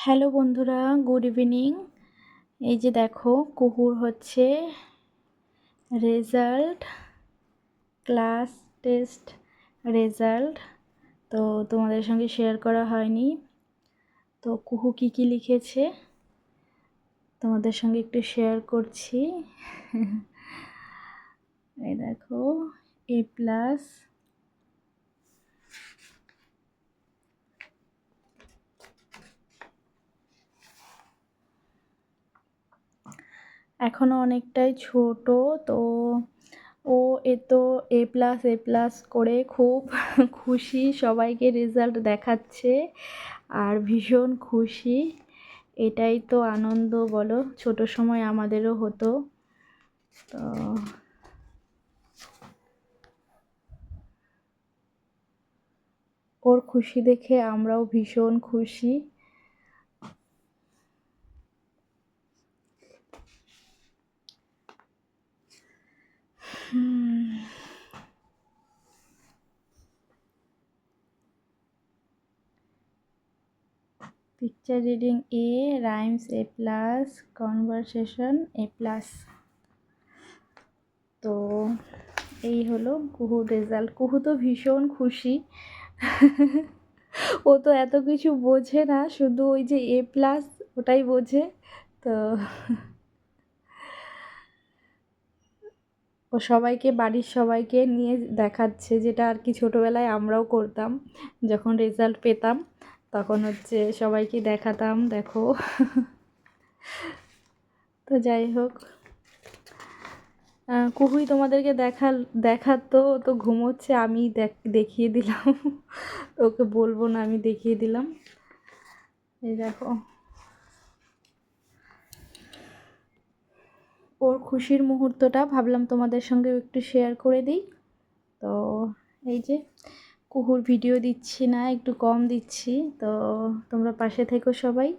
Hello বন্ধুরা, good evening. এই যে দেখো, কুহুর হচ্ছে রেজাল্ট, ক্লাস টেস্ট রেজাল্ট। তো তোমাদের সঙ্গে শেয়ার করা হয়নি। তো কুহু কি লিখেছে তোমাদের সঙ্গে একটু শেয়ার করছি। এই দেখো, A+। এখনও অনেকটাই ছোট, তো ও তো A+, করে খুব খুশি, সবাইকে রেজাল্ট দেখাচ্ছে আর ভীষণ খুশি। এটাই তো আনন্দ বলো, ছোট সময় আমাদেরও হতো। তো ওর খুশি দেখে আমরাও ভীষণ খুশি। Picture reading A, rhymes A+, conversation A+। তো এই হলো কুহুর রেজাল্ট। কুহু তো ভীষণ খুশি। ও তো এত কিছু বোঝে না, শুধু ওই যে A+, ওটাই বোঝে। তো ও সবাইকে, বাড়ির সবাইকে নিয়ে দেখাচ্ছে, যেটা আর কি ছোটোবেলায় আমরাও করতাম। যখন রেজাল্ট পেতাম তখন হচ্ছে সবাইকে দেখাতাম, দেখো। তো যাই হোক, কুহুই তোমাদেরকে দেখাতো, তো ঘুমোচ্ছে, আমি দেখিয়ে দিলাম। ওকে বলবো না, আমি দেখিয়ে দিলাম। এই দেখো, ওর খুশির মুহূর্তটা ভাবলাম তোমাদের সঙ্গে একটু শেয়ার করে দিই। তো এই যে, কুহুর ভিডিও দিচ্ছি না, একটু কম দিচ্ছি, তো তোমরা পাশে থেকো সবাই।